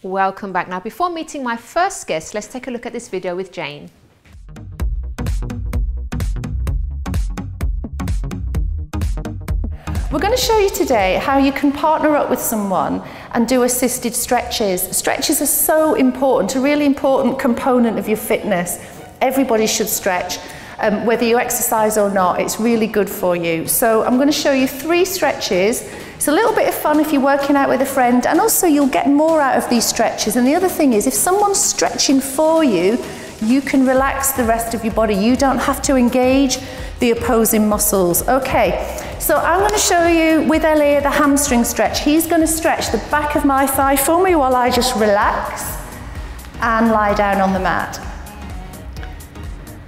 Welcome back. Now, before meeting my first guest, let's take a look at this video with Jane. We're going to show you today how you can partner up with someone and do assisted stretches. Stretches are so important, a really important component of your fitness. Everybody should stretch, whether you exercise or not, it's really good for you. So I'm going to show you 3 stretches. It's a little bit of fun if you're working out with a friend, and also you'll get more out of these stretches. And the other thing is, if someone's stretching for you, you can relax the rest of your body. You don't have to engage the opposing muscles. Okay, so I'm going to show you with Hilary the hamstring stretch. He's going to stretch the back of my thigh for me while I just relax and lie down on the mat.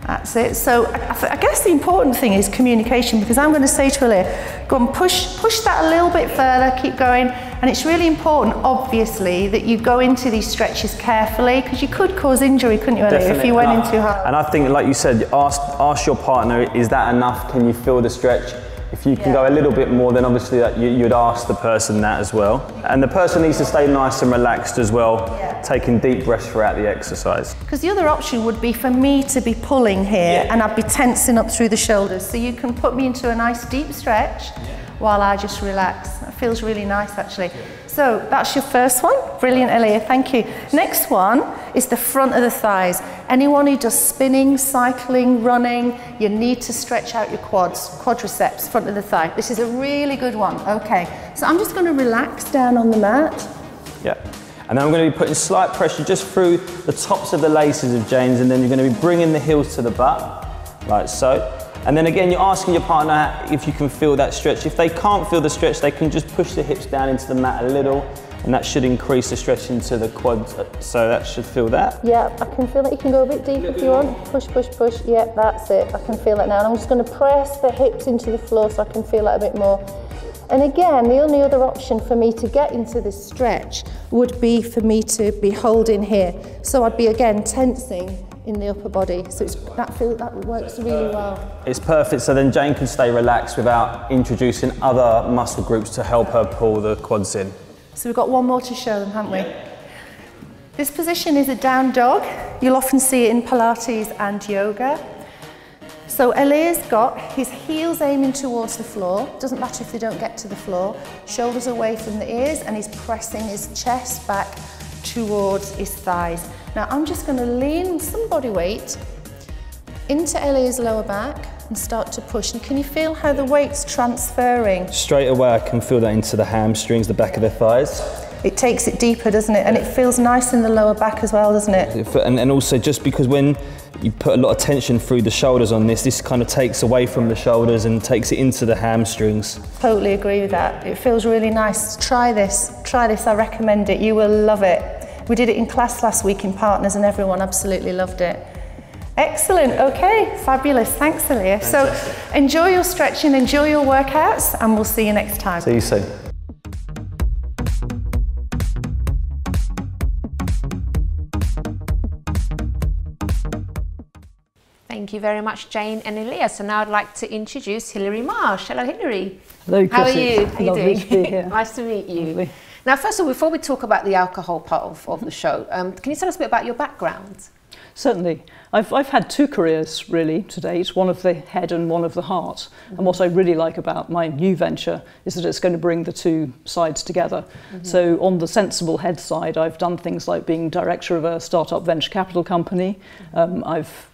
That's it. So I guess the important thing is communication, because I'm going to say to Hilary, go and push that a little bit further, keep going. And it's really important, obviously, that you go into these stretches carefully, because you could cause injury, couldn't you, Hilary, if you went in too hard. And I think, like you said, ask your partner, is that enough? Can you feel the stretch? If you can go a little bit more, then obviously you'd ask the person that as well. And the person needs to stay nice and relaxed as well, taking deep breaths throughout the exercise. Because the other option would be for me to be pulling here, and I'd be tensing up through the shoulders. So you can put me into a nice deep stretch while I just relax. That feels really nice, actually. So that's your first one. Brilliant, Hilary, thank you. Next one is the front of the thighs. Anyone who does spinning, cycling, running, you need to stretch out your quadriceps, front of the thigh. This is a really good one. Okay, so I'm just going to relax down on the mat. Yeah, and then I'm going to be putting slight pressure just through the tops of the laces of Jane's, and then you're going to be bringing the heels to the butt, like so. And then again, you're asking your partner if you can feel that stretch. If they can't feel the stretch, they can just push the hips down into the mat a little, and that should increase the stretch into the quads, so that should feel that. Yeah, I can feel that. You can go a bit deeper if you want. Push, push, push. Yeah, that's it. I can feel it now. And I'm just going to press the hips into the floor so I can feel that a bit more. And again, the only other option for me to get into this stretch would be for me to be holding here. So I'd be, again, tensing in the upper body, so that works really well. It's perfect, so then Jane can stay relaxed without introducing other muscle groups to help her pull the quads in. So we've got one more to show them, haven't we? This position is a down dog. You'll often see it in Pilates and yoga. So Hilary's got his heels aiming towards the floor. Doesn't matter if they don't get to the floor. Shoulders away from the ears, and he's pressing his chest back towards his thighs. Now I'm just going to lean some body weight into Hilary's lower back and start to push. And can you feel how the weight's transferring? Straight away I can feel that into the hamstrings, the back of their thighs. It takes it deeper, doesn't it? And it feels nice in the lower back as well, doesn't it? And also, just because when you put a lot of tension through the shoulders on this kind of takes away from the shoulders and takes it into the hamstrings. Totally agree with that. It feels really nice. Try this, I recommend it. You will love it. We did it in class last week in Partners and everyone absolutely loved it. Excellent, okay, fabulous, thanks Hilary. So enjoy your stretching, enjoy your workouts, and we'll see you next time. See you soon. Thank you very much, Jane and Hilary. So now I'd like to introduce Hilary Marsh. Hello, Hilary. Hello, Chrissy. How are you? How are you doing? To be here. Nice to meet you. Lovely. Now, first of all, before we talk about the alcohol part of the show, can you tell us a bit about your background? Certainly. I've had 2 careers really to date, one of the head and one of the heart. And what I really like about my new venture is that it's going to bring the 2 sides together. So on the sensible head side, I've done things like being director of a startup venture capital company. I've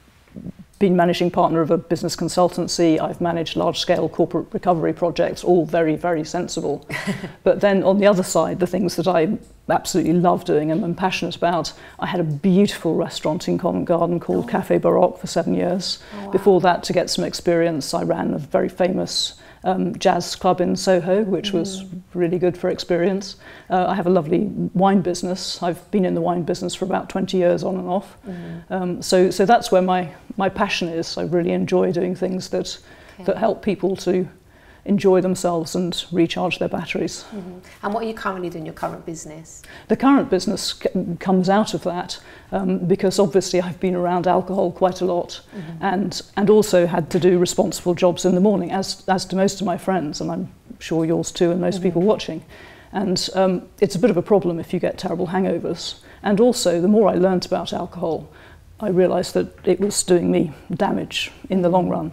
been managing partner of a business consultancy. I've managed large-scale corporate recovery projects, all very, very sensible. But then on the other side, the things that I absolutely love doing and I'm passionate about, I had a beautiful restaurant in Covent Garden called Café Baroque for 7 years. Wow. Before that, to get some experience, I ran a very famous jazz club in Soho, which was really good for experience. I have a lovely wine business. I've been in the wine business for about 20 years on and off. So that's where my passion is. I really enjoy doing things that help people to enjoy themselves and recharge their batteries. And what are you currently doing in your current business? The current business comes out of that because obviously I've been around alcohol quite a lot and also had to do responsible jobs in the morning, as do most of my friends, and I'm sure yours too and most people watching. And it's a bit of a problem if you get terrible hangovers. And also, the more I learnt about alcohol, I realised that it was doing me damage in the long run.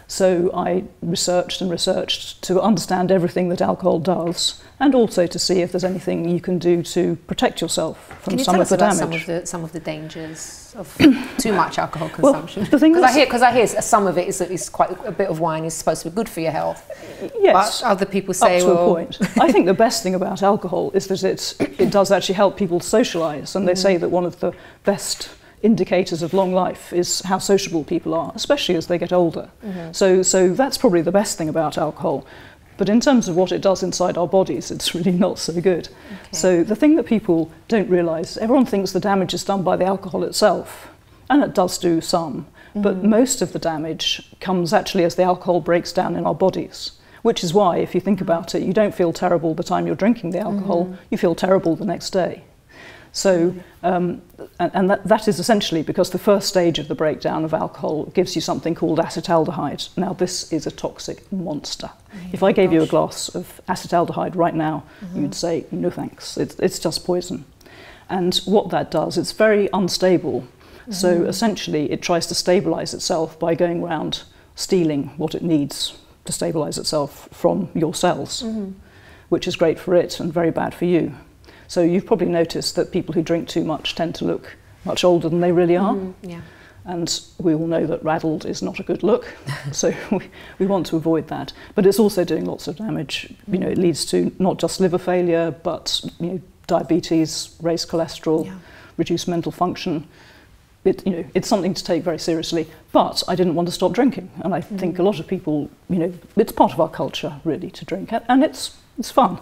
So I researched and researched to understand everything that alcohol does, and also to see if there's anything you can do to protect yourself from some of the damage. Can you tell us about some of the dangers of too much alcohol consumption? Well, the thing because I hear some of it is quite a bit of wine is supposed to be good for your health. Yes, but other people say, up to a point. I think the best thing about alcohol is that it does actually help people socialise, and they say that one of the best indicators of long life is how sociable people are, especially as they get older. So that's probably the best thing about alcohol. But in terms of what it does inside our bodies, it's really not so good. Okay. So the thing that people don't realise, everyone thinks the damage is done by the alcohol itself, and it does do some, but most of the damage comes actually as the alcohol breaks down in our bodies, which is why, if you think about it, you don't feel terrible the time you're drinking the alcohol, you feel terrible the next day. So, and that is essentially because the first stage of the breakdown of alcohol gives you something called acetaldehyde. Now, this is a toxic monster. If I gave you a glass of acetaldehyde right now, you'd say, no thanks, it's just poison. And what that does, it's very unstable. So essentially, it tries to stabilise itself by going around stealing what it needs to stabilise itself from your cells, which is great for it and very bad for you. So you've probably noticed that people who drink too much tend to look much older than they really are. Yeah. And we all know that raddled is not a good look, so we want to avoid that. But it's also doing lots of damage. You know, it leads to not just liver failure, but diabetes, raised cholesterol, reduced mental function. It's something to take very seriously. But I didn't want to stop drinking, and I think a lot of people, it's part of our culture really to drink, and it's fun.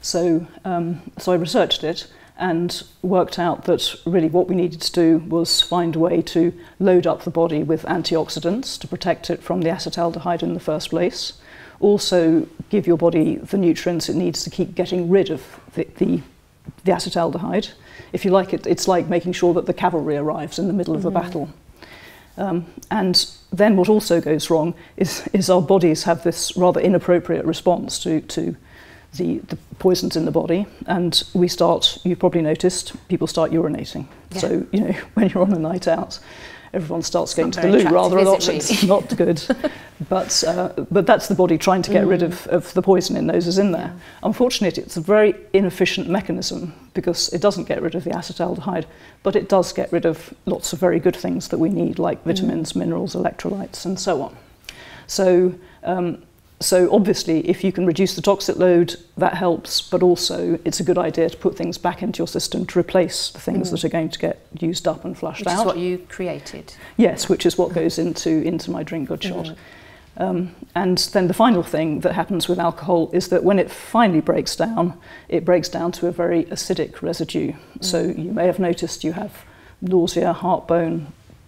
So I researched it and worked out that really what we needed to do was find a way to load up the body with antioxidants to protect it from the acetaldehyde in the first place. Also give your body the nutrients it needs to keep getting rid of the acetaldehyde. If you like it, it's like making sure that the cavalry arrives in the middle of a battle. And then what also goes wrong is our bodies have this rather inappropriate response to the poisons in the body, and you've probably noticed, people start urinating. Yeah. So, when you're on a night out, everyone starts going to the loo rather a lot. It's not good. But that's the body trying to get rid of the poison it knows is in there. Yeah. Unfortunately, it's a very inefficient mechanism because it doesn't get rid of the acetaldehyde, but it does get rid of lots of very good things that we need, like vitamins, minerals, electrolytes, and so on. So obviously, if you can reduce the toxic load, that helps, but also it's a good idea to put things back into your system to replace the things that are going to get used up and flushed out. Which is what you created. Yes, which is what goes into my drink good shot. And then the final thing that happens with alcohol is that when it finally breaks down, it breaks down to a very acidic residue. So you may have noticed you have nausea, heartburn,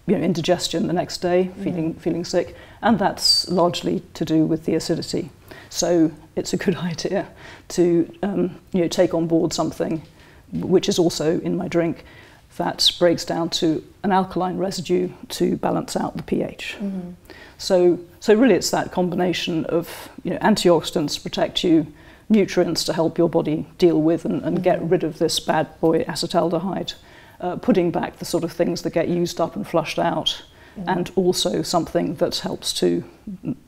indigestion the next day, feeling sick, and that's largely to do with the acidity. So it's a good idea to take on board something which is also in my drink that breaks down to an alkaline residue to balance out the pH. So really it's that combination of antioxidants to protect you, nutrients to help your body deal with and get rid of this bad boy acetaldehyde, putting back the sort of things that get used up and flushed out, and also something that helps to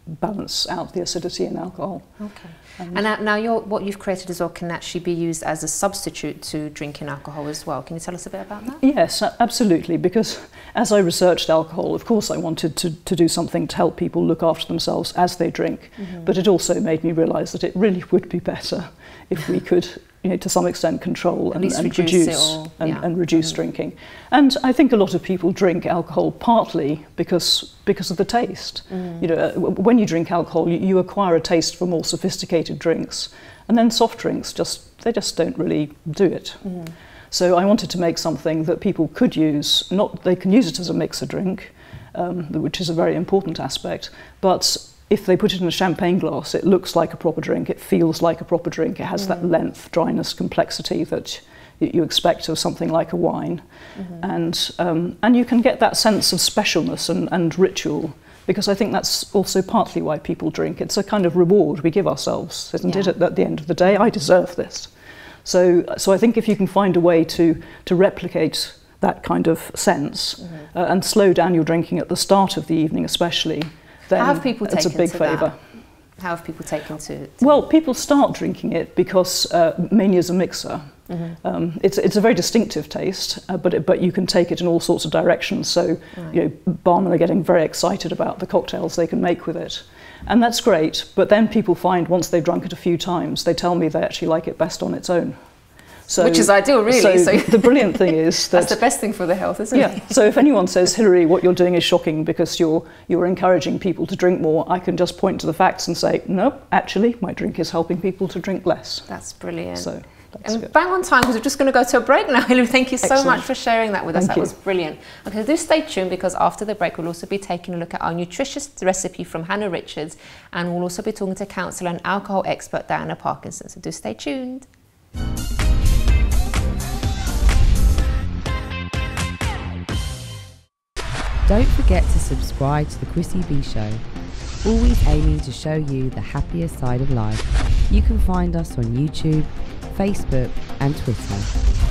balance out the acidity in alcohol. Okay. And now what you've created as well can actually be used as a substitute to drinking alcohol as well. Can you tell us a bit about that? Yes, absolutely, because as I researched alcohol, of course I wanted to do something to help people look after themselves as they drink, but it also made me realise that it really would be better if we could to some extent control and reduce drinking. And I think a lot of people drink alcohol partly because of the taste. When you drink alcohol, you acquire a taste for more sophisticated drinks, and then soft drinks they just don't really do it. So I wanted to make something that people could use. They can use it as a mixer drink, which is a very important aspect, but if they put it in a champagne glass, it looks like a proper drink, it feels like a proper drink, it has that length, dryness, complexity that you expect of something like a wine. And you can get that sense of specialness and ritual because I think that's also partly why people drink. It's a kind of reward we give ourselves, isn't it? At the end of the day, I deserve this. So I think if you can find a way to replicate that kind of sense and slow down your drinking at the start of the evening especially, then it's a big favour. How have people taken to Well, people start drinking it because mania is a mixer. It's a very distinctive taste, but you can take it in all sorts of directions. So, you know, barmen are getting very excited about the cocktails they can make with it. And that's great, but then people find once they've drunk it a few times, they tell me they actually like it best on its own. So, which is ideal, really. So the brilliant thing is that... That's the best thing for the health, isn't it? Yeah, so if anyone says, Hilary, what you're doing is shocking because you're encouraging people to drink more, I can just point to the facts and say, no, actually, my drink is helping people to drink less. That's brilliant. So that's and good. bang on time, because we're just going to go to a break now. Hilary, thank you so much for sharing that with us. Thank That you. was brilliant. Okay, do stay tuned, because after the break, we'll also be taking a look at our nutritious recipe from Hannah Richards, and we'll also be talking to counsellor and alcohol expert Diana Parkinson. So do stay tuned. Don't forget to subscribe to the Chrissy B Show, always aiming to show you the happier side of life. You can find us on YouTube, Facebook and Twitter.